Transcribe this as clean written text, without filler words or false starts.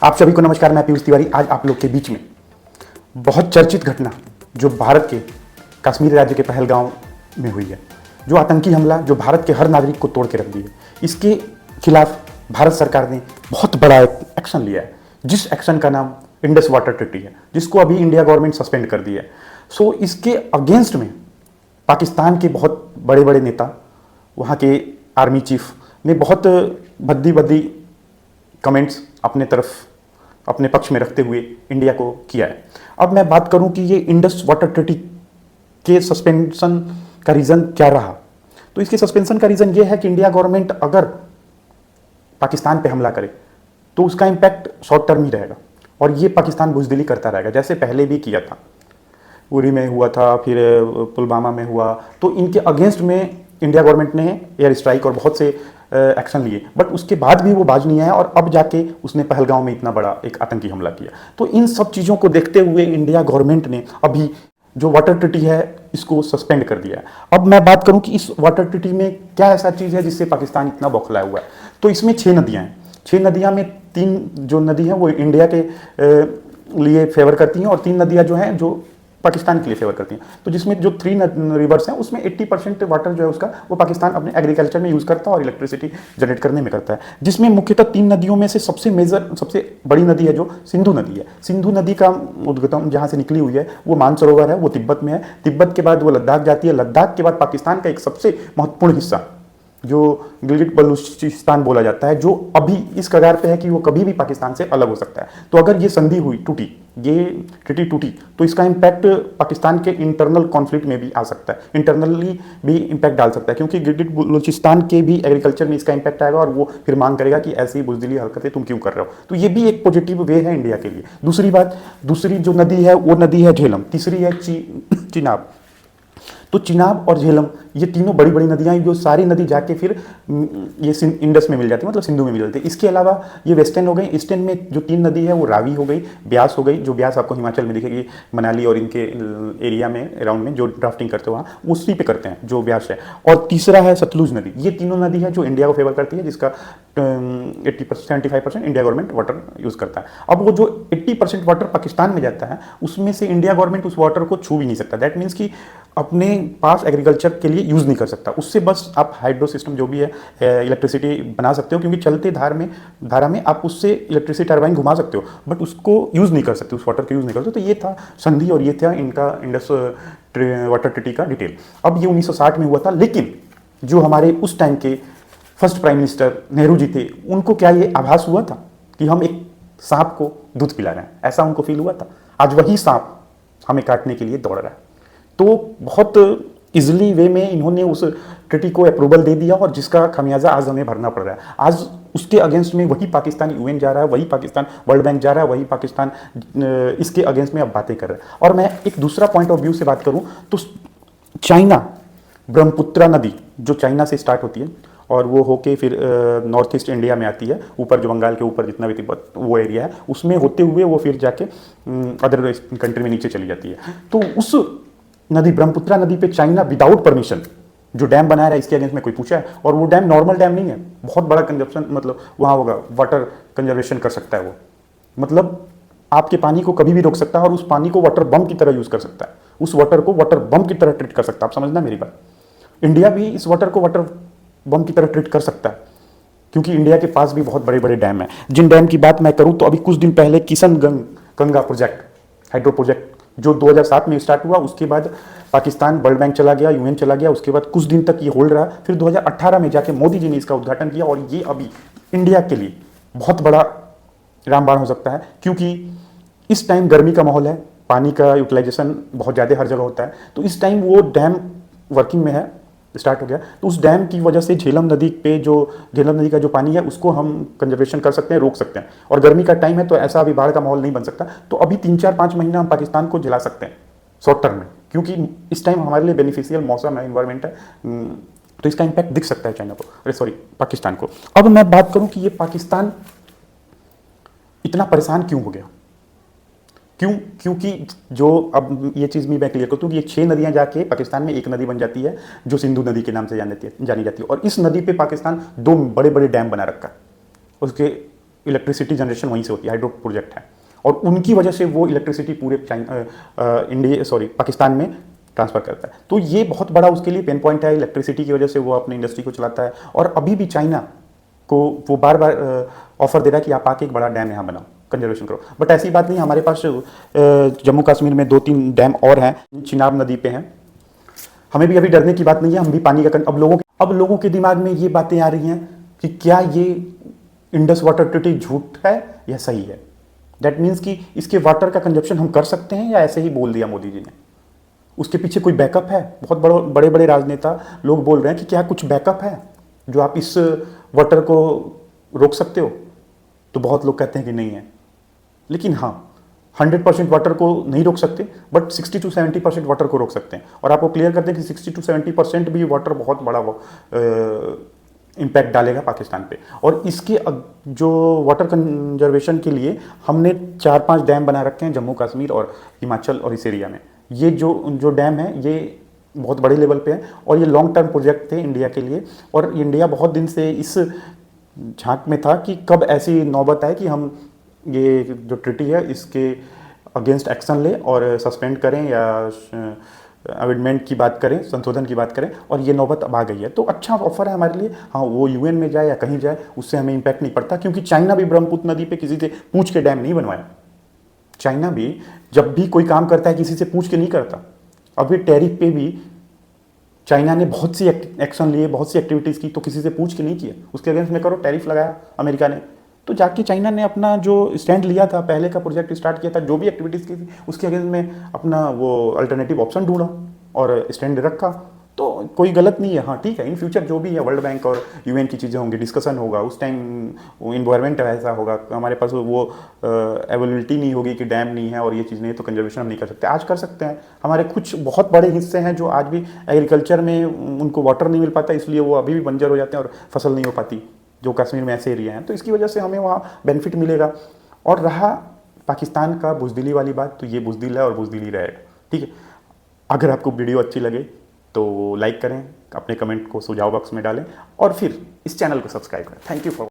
आप सभी को नमस्कार। मैं पीयूष तिवारी आज आप लोग के बीच में बहुत चर्चित घटना जो भारत के कश्मीर राज्य के पहलगांव में हुई है, जो आतंकी हमला जो भारत के हर नागरिक को तोड़ के रख दिया, इसके खिलाफ भारत सरकार ने बहुत बड़ा एक्शन लिया है, जिस एक्शन का नाम इंडस वाटर ट्रीटी है, जिसको अभी इंडिया गवर्नमेंट सस्पेंड कर दिया है। सो इसके अगेंस्ट में पाकिस्तान के बहुत बड़े बड़े नेता, वहाँ के आर्मी चीफ ने बहुत भद्दी कमेंट्स अपने तरफ अपने पक्ष में रखते हुए इंडिया को किया है। अब मैं बात करूं कि ये इंडस वाटर ट्रीटी के सस्पेंशन का रीज़न क्या रहा, तो इसके सस्पेंशन का रीज़न ये है कि इंडिया गवर्नमेंट अगर पाकिस्तान पे हमला करे तो उसका इम्पैक्ट शॉर्ट टर्म ही रहेगा और ये पाकिस्तान बुजदिली करता रहेगा, जैसे पहले भी किया था। उरी में हुआ था, फिर पुलवामा में हुआ, तो इनके अगेंस्ट में इंडिया गवर्नमेंट ने एयर स्ट्राइक और बहुत से एक्शन लिए, बट उसके बाद भी वो बाज नहीं आया और अब जाके उसने पहलगांव में इतना बड़ा एक आतंकी हमला किया। तो इन सब चीज़ों को देखते हुए इंडिया गवर्नमेंट ने अभी जो वाटर ट्रीटी है इसको सस्पेंड कर दिया है। अब मैं बात करूं कि इस वाटर ट्रीटी में क्या ऐसा चीज़ है जिससे पाकिस्तान इतना बौखलाया हुआ है, तो इसमें 6 नदियाँ हैं। 6 नदियाँ में 3 जो नदी हैं वो इंडिया के लिए फेवर करती हैं और 3 नदियाँ जो हैं जो पाकिस्तान के लिए फेवर करती हैं। तो जिसमें जो 3 रिवर्स हैं उसमें 80% वाटर जो है उसका वो पाकिस्तान अपने एग्रीकल्चर में यूज़ करता है और इलेक्ट्रिसिटी जनरेट करने में करता है, जिसमें मुख्यतः 3 नदियों में से सबसे बड़ी नदी है जो सिंधु नदी है। सिंधु नदी का उद्गम जहाँ से निकली हुई है वो मानसरोवर है, वो तिब्बत में है। तिब्बत के बाद वो लद्दाख जाती है, लद्दाख के बाद पाकिस्तान का एक सबसे महत्वपूर्ण हिस्सा जो गिलगिट बलूचिस्तान बोला जाता है, जो अभी इस कगार पे है कि वो कभी भी पाकिस्तान से अलग हो सकता है। तो अगर ये संधि हुई, टूटी, ये ट्रीटी टूटी, तो इसका इम्पैक्ट पाकिस्तान के इंटरनल कॉन्फ्लिक्ट में भी आ सकता है, इंटरनली भी इम्पैक्ट डाल सकता है, क्योंकि गिलगिट बलूचिस्तान के भी एग्रीकल्चर में इसका इम्पैक्ट आएगा और वो फिर मांग करेगा कि ऐसी बुजदिली हरकतें तुम क्यों कर रहे हो। तो ये भी एक पॉजिटिव वे है इंडिया के लिए। दूसरी जो नदी है वो नदी है झेलम, तीसरी है चिनाब। तो चिनाब और झेलम ये तीनों बड़ी बड़ी नदियाँ हैं, जो सारी नदी जाके फिर ये इंडस में मिल जाती है, मतलब सिंधु में मिल जाती है। इसके अलावा ये वेस्टर्न हो गई। ईस्टर्न में जो 3 नदी है वो रावी हो गई, ब्यास हो गई, जो ब्यास आपको हिमाचल में दिखेगी, मनाली और इनके एरिया में अराउंड में जो ड्राफ्टिंग करते हो वहाँ उसी पे करते हैं जो ब्यास है। और तीसरा है सतलुज नदी। ये तीनों नदी है जो इंडिया को फेवर करती है, जिसका 75% इंडिया गवर्नमेंट वाटर यूज़ करता है। अब वो जो 80% वाटर पाकिस्तान में जाता है उसमें से इंडिया गवर्नमेंट उस वाटर को छू भी नहीं सकता। दैट मीन्स कि अपने पास एग्रीकल्चर के लिए यूज़ नहीं कर सकता। उससे बस आप हाइड्रो सिस्टम जो भी है इलेक्ट्रिसिटी बना सकते हो, क्योंकि चलते धारा में आप उससे इलेक्ट्रिसिटी टरबाइन घुमा सकते हो, बट उसको यूज़ नहीं कर सकते, उस वाटर को यूज़ नहीं कर सकते। तो ये था संधि और ये था इनका इंडस वाटर ट्रीटी का डिटेल। अब ये 1960 में हुआ था, लेकिन जो हमारे उस टाइम के first prime minister Nehru ji थे, उनको क्या ये आभास हुआ था कि हम एक सांप को दूध पिला रहे हैं? ऐसा उनको फील हुआ था? आज वही सांप हमें काटने के लिए दौड़ रहा है। तो बहुत इजीली वे में इन्होंने उस ट्रीटी को अप्रूवल दे दिया और जिसका खमियाजा आज हमें भरना पड़ रहा है। आज उसके अगेंस्ट में वही पाकिस्तान यूएन जा रहा है, वही पाकिस्तान वर्ल्ड बैंक जा रहा है, वही पाकिस्तान इसके अगेंस्ट में अब बातें कर रहा है। और मैं एक दूसरा पॉइंट ऑफ व्यू से बात करूं तो चाइना, ब्रह्मपुत्रा नदी जो चाइना से स्टार्ट होती है और वो होके फिर नॉर्थ ईस्ट इंडिया में आती है, ऊपर जो बंगाल के ऊपर जितना भी तिब्बत वो एरिया है उसमें होते हुए वो फिर जाके अदर कंट्री में नीचे चली जाती है। तो उस नदी ब्रह्मपुत्रा नदी पे चाइना विदाउट परमिशन जो डैम बनाया है, इसके अगेंस्ट में कोई पूछा है? और वो डैम नॉर्मल डैम नहीं है, बहुत बड़ा कंजप्शन, मतलब वहाँ होगा वाटर कंजर्वेशन कर सकता है वो, मतलब आपके पानी को कभी भी रोक सकता है और उस पानी को वाटर बम की तरह यूज़ कर सकता है, उस वाटर को वाटर बम की तरह ट्रीट कर सकता है। आप समझना मेरी बात। इंडिया भी इस वाटर को वाटर बम की तरह ट्रीट कर सकता है, क्योंकि इंडिया के पास भी बहुत बड़े बड़े डैम हैं। जिन डैम की बात मैं करूँ तो अभी कुछ दिन पहले Kishan Ganga project, hydro project जो 2007 में स्टार्ट हुआ, उसके बाद पाकिस्तान वर्ल्ड बैंक चला गया, यूएन चला गया, उसके बाद कुछ दिन तक ये होल्ड रहा, फिर 2018 में जाके मोदी जी ने इसका उद्घाटन किया और ये अभी इंडिया के लिए बहुत बड़ा रामबाण हो सकता है, क्योंकि इस टाइम गर्मी का माहौल है, पानी का यूटिलाइजेशन बहुत ज़्यादा हर जगह होता है। तो इस टाइम वो डैम वर्किंग में है, स्टार्ट हो गया, तो उस डैम की वजह से झेलम नदी का जो पानी है उसको हम कंजर्वेशन कर सकते हैं, रोक सकते हैं। और गर्मी का टाइम है तो ऐसा अभी बाढ़ का माहौल नहीं बन सकता, तो अभी 3-4-5 महीना हम पाकिस्तान को झेला सकते हैं शॉर्ट टर्म में, क्योंकि इस टाइम हमारे लिए बेनिफिशियल मौसम है, इन्वायरमेंट है। तो इसका इम्पैक्ट दिख सकता है चाइना को, अरे सॉरी पाकिस्तान को। अब मैं बात करूं कि ये पाकिस्तान इतना परेशान क्यों हो गया, क्योंकि जो अब ये चीज़ भी मैं क्लियर करता हूँ कि ये 6 नदियाँ जाके पाकिस्तान में एक नदी बन जाती है जो सिंधु नदी के नाम से जानी जाती है। और इस नदी पे पाकिस्तान 2 बड़े बड़े डैम बना रखा है। उसके इलेक्ट्रिसिटी जनरेशन वहीं से होती है, हाइड्रो प्रोजेक्ट है, और उनकी वजह से वो इलेक्ट्रिसिटी पूरे पाकिस्तान में ट्रांसफ़र करता है। तो ये बहुत बड़ा उसके लिए पेन पॉइंट है, इलेक्ट्रिसिटी की वजह से वो अपनी इंडस्ट्री को चलाता है। और अभी भी चाइना को वो बार बार ऑफर दे रहा है कि आप आके एक बड़ा डैम यहाँ बनाओ, कंजर्वेशन करो। बट ऐसी बात नहीं, हमारे पास जम्मू कश्मीर में 2-3 डैम और हैं, चिनाब नदी पे हैं। हमें भी अभी डरने की बात नहीं है, हम भी पानी का अब लोगों के दिमाग में ये बातें आ रही हैं कि क्या ये इंडस वाटर ट्रीटी झूठ है या सही है। दैट मीन्स कि इसके वाटर का कंजप्शन हम कर सकते हैं या ऐसे ही बोल दिया मोदी जी ने, उसके पीछे कोई बैकअप है। बहुत बड़े बड़े राजनेता लोग बोल रहे हैं कि क्या कुछ बैकअप है जो आप इस वाटर को रोक सकते हो, तो बहुत लोग कहते हैं कि नहीं है। लेकिन हाँ, 100% वाटर को नहीं रोक सकते, बट 60 to 70% वाटर को रोक सकते हैं। और आपको क्लियर करते हैं कि 60 to 70% भी वाटर बहुत बड़ा इम्पैक्ट डालेगा पाकिस्तान पे। और इसके जो वाटर कंजर्वेशन के लिए हमने 4-5 डैम बना रखे हैं जम्मू कश्मीर और हिमाचल और इस एरिया में। ये जो डैम है ये बहुत बड़े लेवल पे है और ये लॉन्ग टर्म प्रोजेक्ट थे इंडिया के लिए। और इंडिया बहुत दिन से इस झांक में था कि कब ऐसी नौबत आए कि हम ये जो ट्रीटी है इसके अगेंस्ट एक्शन लें और सस्पेंड करें या अमेंडमेंट की बात करें, संशोधन की बात करें। और ये नौबत अब आ गई है, तो अच्छा ऑफर है हमारे लिए। हाँ, वो यूएन में जाए या कहीं जाए उससे हमें इम्पैक्ट नहीं पड़ता, क्योंकि चाइना भी ब्रह्मपुत्र नदी पे किसी से पूछ के डैम नहीं बनवाया। चाइना भी जब भी कोई काम करता है किसी से पूछ के नहीं करता। अभी टैरिफ पे भी चाइना ने बहुत सी एक्शन लिए, बहुत सी एक्टिविटीज़ की, तो किसी से पूछ के नहीं किया। उसके अगेंस्ट में करो टैरिफ लगाया अमेरिका ने, तो जाके चाइना ने अपना जो स्टैंड लिया था, पहले का प्रोजेक्ट स्टार्ट किया था, जो भी एक्टिविटीज़ की थी उसके अगेंस्ट में अपना वो अल्टरनेटिव ऑप्शन ढूंढा और स्टैंड रखा। तो कोई गलत नहीं है। हाँ ठीक है, इन फ्यूचर जो भी है वर्ल्ड बैंक और यूएन की चीज़ें होंगी, डिस्कशन होगा, उस टाइम वो इन्वायरमेंट ऐसा होगा, हमारे पास वो अवेलेबिलिटी नहीं होगी कि डैम नहीं है और ये चीज़ नहीं है, तो कंजर्वेशन हम नहीं कर सकते। आज कर सकते हैं। हमारे कुछ बहुत बड़े हिस्से हैं जो आज भी एग्रीकल्चर में उनको वाटर नहीं मिल पाता, इसलिए वो अभी भी बंजर हो जाते हैं और फसल नहीं हो पाती, जो कश्मीर में ऐसे एरिया हैं। तो इसकी वजह से हमें वहाँ बेनिफिट मिलेगा। और रहा पाकिस्तान का बुजदिली वाली बात, तो ये बुजदिल है और बुजदिल ही रहेगा। ठीक है, अगर आपको वीडियो अच्छी लगे तो लाइक करें, अपने कमेंट को सुझाव बॉक्स में डालें और फिर इस चैनल को सब्सक्राइब करें। Thank you for